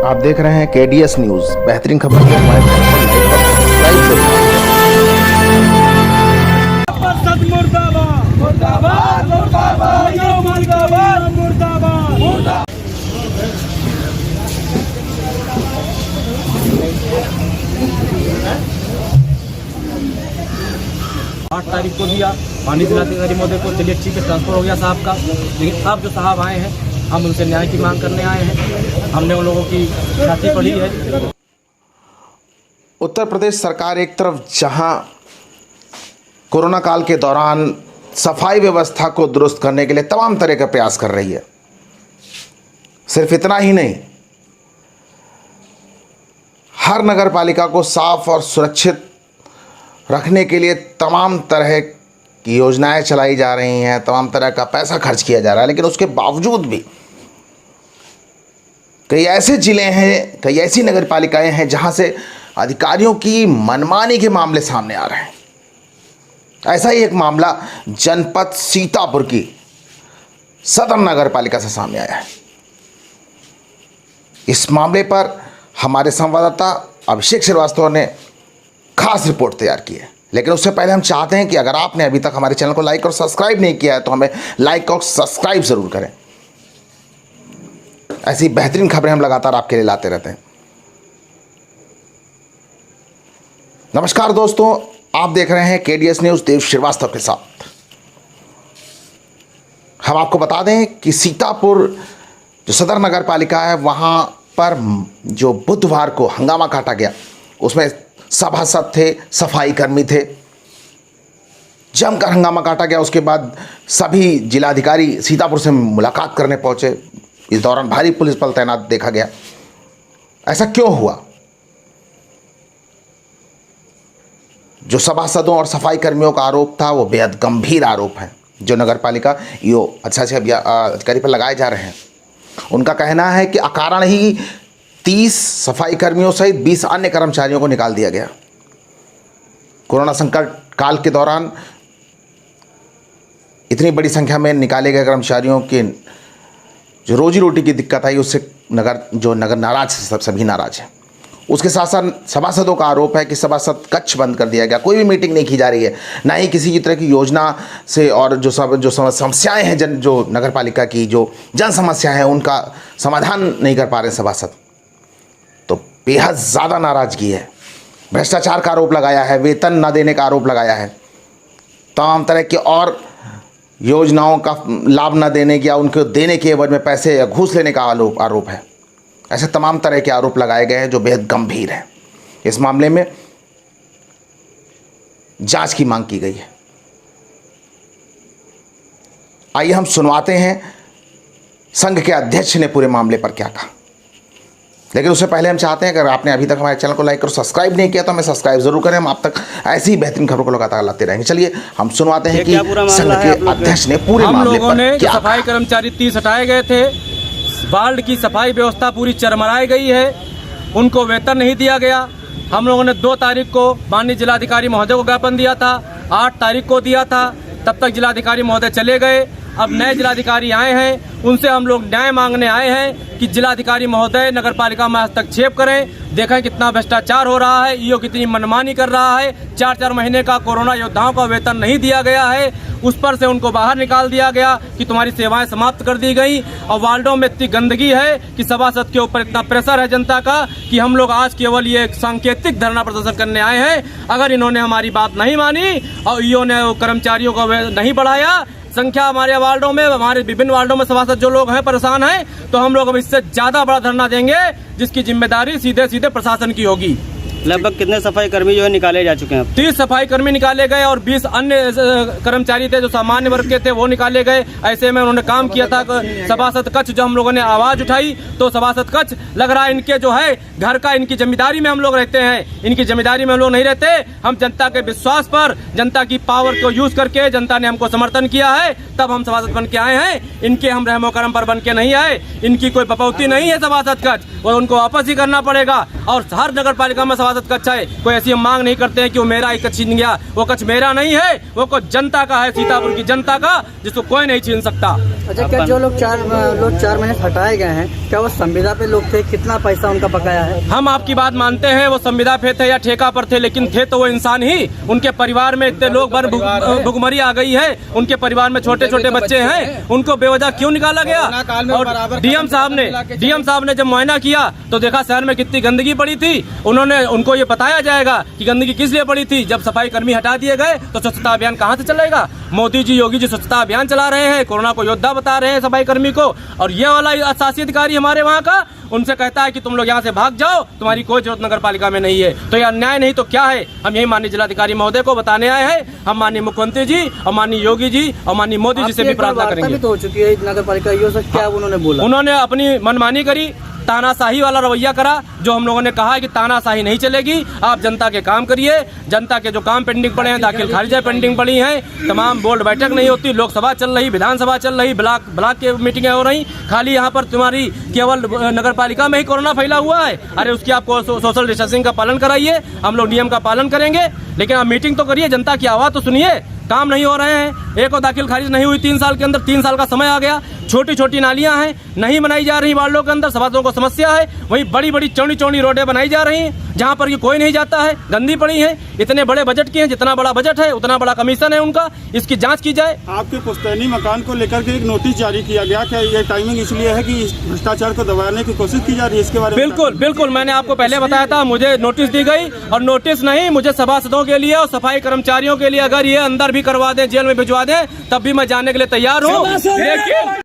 आप देख रहे हैं KDS न्यूज। बेहतरीन खबर के हमारे चैनल को लाइक और सब्सक्राइब जरूर। मुर्दाबाद मुर्दाबाद मुर्दाबाद मुर्दाबाद मुर्दाबाद। 8 तारीख को दिया माननीय जिलाधिकारी महोदय को। चलिए ठीक है, ट्रांसफर हो गया साहब का, लेकिन अब जो साहब आए हैं हम उनसे न्याय की मांग करने आए हैं। हमने उन लोगों की छाती पढ़ी है। उत्तर प्रदेश सरकार एक तरफ जहां कोरोना काल के दौरान सफाई व्यवस्था को दुरुस्त करने के लिए तमाम तरह का प्रयास कर रही है, सिर्फ इतना ही नहीं, हर नगर पालिका को साफ और सुरक्षित रखने के लिए तमाम तरह की योजनाएं चलाई जा रही हैं, तमाम तरह का पैसा खर्च किया जा रहा है। लेकिन उसके बावजूद भी कई ऐसे जिले हैं, कई ऐसी नगर पालिकाएं हैं जहां से अधिकारियों की मनमानी के मामले सामने आ रहे हैं। ऐसा ही एक मामला जनपद सीतापुर की सदर नगर पालिका से सामने आया है। इस मामले पर हमारे संवाददाता अभिषेक श्रीवास्तव ने खास रिपोर्ट तैयार की है। लेकिन उससे पहले हम चाहते हैं कि अगर आपने अभी तक हमारे चैनल को लाइक और सब्सक्राइब नहीं किया है तो हमें लाइक और सब्सक्राइब ज़रूर करें। ऐसी बेहतरीन खबरें हम लगातार आपके लिए लाते रहते हैं। नमस्कार दोस्तों, आप देख रहे हैं KDS न्यूज़ देव श्रीवास्तव के साथ। हम आपको बता दें कि सीतापुर जो सदर नगर पालिका है वहाँ पर जो बुधवार को हंगामा काटा गया, उसमें सभासद थे, सफाई कर्मी थे, जमकर हंगामा काटा गया। उसके बाद सभी जिलाधिकारी सीतापुर से मुलाकात करने पहुंचे। इस दौरान भारी पुलिस बल तैनात देखा गया। ऐसा क्यों हुआ? जो सभासदों और सफाई कर्मियों का आरोप था वो बेहद गंभीर आरोप है, जो नगर पालिका ईओ अच्छे अधिकारी पर लगाए जा रहे हैं। उनका कहना है कि अकारण ही 30 सफाई कर्मियों सहित 20 अन्य कर्मचारियों को निकाल दिया गया। कोरोना संकट काल के दौरान इतनी बड़ी संख्या में निकाले गए कर्मचारियों की जो रोजी रोटी की दिक्कत आई, उससे नगर नाराज, सभी नाराज हैं। उसके साथ साथ सभासदों का आरोप है कि सभासद कक्ष बंद कर दिया गया, कोई भी मीटिंग नहीं की जा रही है, ना ही किसी तरह की योजना से, और जो समस्याएं हैं जो नगर पालिका की जो जन समस्या है उनका समाधान नहीं कर पा रहे सभासद। तो बेहद ज़्यादा नाराज़गी है। भ्रष्टाचार का आरोप लगाया है, वेतन न देने का आरोप लगाया है, तमाम तरह की और योजनाओं का लाभ न देने या उनको देने के एवज में पैसे या घूस लेने का आरोप है। ऐसे तमाम तरह के आरोप लगाए गए हैं जो बेहद गंभीर हैं। इस मामले में जांच की मांग की गई है। आइए हम सुनवाते हैं संघ के अध्यक्ष ने पूरे मामले पर क्या कहा। लेकिन उससे पहले हम चाहते हैं, अगर आपने अभी तक हमारे चैनल को लाइक और सब्सक्राइब नहीं किया तो हमें सब्सक्राइब जरूर करें। हम आप तक ऐसी ही बेहतरीन खबरों को लगातार लाते रहेंगे। चलिए हम सुनवाते हैं कि संघ के अध्यक्ष ने पूरे मामले पर क्या कहा। सफाई कर्मचारी 30 हटाए गए थे, वार्ड की सफाई व्यवस्था पूरी चरमराई गई है, उनको वेतन नहीं दिया गया। हम लोगों ने 2 तारीख को माननीय जिलाधिकारी महोदय को ज्ञापन दिया था, 8 तारीख को दिया था, तब तक जिलाधिकारी महोदय चले गए। अब नए जिलाधिकारी आए हैं, उनसे हम लोग न्याय मांगने आए हैं कि जिलाधिकारी महोदय नगर पालिका में हस्तक्षेप करें, देखें कितना भ्रष्टाचार हो रहा है, ईओ कितनी मनमानी कर रहा है। 4-4 महीने का कोरोना योद्धाओं का वेतन नहीं दिया गया है, उस पर से उनको बाहर निकाल दिया गया कि तुम्हारी सेवाएं समाप्त कर दी गई। और वार्डों में इतनी गंदगी है कि सभासद के ऊपर इतना प्रेशर है जनता का कि हम लोग आज केवल ये एक सांकेतिक धरना प्रदर्शन करने आए हैं। अगर इन्होंने हमारी बात नहीं मानी और ईओ ने कर्मचारियों का नहीं बढ़ाया, संख्या हमारे वार्डों में, हमारे विभिन्न वार्डों में सभासद जो लोग हैं परेशान हैं, तो हम लोग अब इससे ज्यादा बड़ा धरना देंगे जिसकी जिम्मेदारी सीधे प्रशासन की होगी। लगभग कितने सफाई कर्मी जो है निकाले जा चुके हैं? 30 सफाई कर्मी निकाले गए और 20 अन्य कर्मचारी थे जो सामान्य वर्ग के थे, वो निकाले गए। ऐसे में उन्होंने काम किया था। सभासद कक्ष जो हम लोगों ने आवाज उठाई, तो सभासद कक्ष लग रहा है इनके जो है घर का, इनकी जिम्मेदारी में हम लोग रहते हैं, इनकी जिम्मेदारी में हम लोग नहीं रहते। हम जनता के विश्वास पर, जनता की पावर को यूज करके, जनता ने हमको समर्थन किया है, तब हम सभासद बन के आए हैं। इनके हम रहमो करम पर बन के नहीं आए। इनकी कोई बपौती नहीं है सभासद कक्ष, और उनको वापस ही करना पड़ेगा। और हर नगर पालिका में सभासद कक्ष है। कोई ऐसी हम मांग नहीं करते हैं कि वो मेरा ही कक्ष छीन गया। वो कक्ष मेरा नहीं है, वो कक्ष जनता का है, सीतापुर की जनता का, जिसको कोई नहीं छीन सकता। अच्छा, क्या जो लोग 4 महीने हटाए गए हैं, क्या वो संविदा पे लोग थे? कितना पैसा उनका बकाया है? हम आपकी बात मानते हैं, वो संविदा पे थे या ठेका पर थे, लेकिन थे तो वो इंसान ही। उनके परिवार में इतने लोग भुखमरी आ गई है, उनके परिवार में छोटे छोटे बच्चे हैं, उनको बेवजह क्यों निकाला गया? और डीएम साहब ने जब मुआयना किया तो देखा शहर में कितनी गंदगी पड़ी थी। उनको ये बताया जाएगा कि गंदगी किस लिए पड़ी थी। जब सफाई कर्मी हटा दिए गए तो स्वच्छता अभियान कहाँ से चलेगा? मोदी जी, योगी जी स्वच्छता अभियान चला रहे हैं, कोरोना को योद्धा बता रहे हैं सफाई कर्मी को, और ये वाला शासी अधिकारी हमारे वहाँ का उनसे कहता है कि तुम लोग यहाँ से भाग जाओ, तुम्हारी कोई जरूरत नगर पालिका में नहीं है। तो ये अन्याय नहीं तो क्या है? हम यही माननीय जिलाधिकारी महोदय को बताने आए हैं। हम माननीय मुख्यमंत्री जी और माननीय योगी जी और माननीय मोदी जी से भी प्रार्थना करेंगे। तो हो चुकी है नगर पालिका, ये क्या उन्होंने बोला? उन्होंने अपनी मनमानी करी, तानाशाही वाला रवैया करा। जो हम लोगों ने कहा है कि तानाशाही नहीं चलेगी, आप जनता के काम करिए। जनता के जो काम पेंडिंग पड़े हैं, दाखिल खारिज पेंडिंग पड़ी हैं, तमाम बोर्ड बैठक नहीं होती, लोकसभा चल रही, विधानसभा चल रही, ब्लॉक के मीटिंगें हो रही, खाली यहाँ पर तुम्हारी केवल नगर पालिका में ही कोरोना फैला हुआ है। अरे उसकी आपको सोशल डिस्टेंसिंग का पालन कराइए, हम लोग नियम का पालन करेंगे, लेकिन आप मीटिंग तो करिए, जनता की आवाज़ तो सुनिए। काम नहीं हो रहे हैं, एक और दाखिल खारिज नहीं हुई 3 साल के अंदर, 3 साल का समय आ गया। छोटी छोटी नालियां हैं, नहीं बनाई जा रही वार्डों के अंदर, सभासदों को समस्या है। वहीं बड़ी बड़ी चौड़ी चौड़ी रोडें बनाई जा रही हैं जहां पर ये कोई नहीं जाता है, गंदी पड़ी है। इतने बड़े बजट की हैं, जितना बड़ा बजट है उतना बड़ा कमीशन है उनका, इसकी जांच की जाए। आपके पुश्तैनी मकान को लेकर के एक नोटिस जारी किया गया, क्या ये टाइमिंग इसलिए है कि भ्रष्टाचार को दबाने की कोशिश की जा रही है? इसके बारे में बिल्कुल मैंने आपको पहले बताया था, मुझे नोटिस दी गई, और नोटिस नहीं, मुझे सभासदों के लिए और सफाई कर्मचारियों के लिए अगर ये अंदर भी करवा दें, जेल में भिजवा दें, तब भी मैं जाने के लिए तैयार हूँ। लेकिन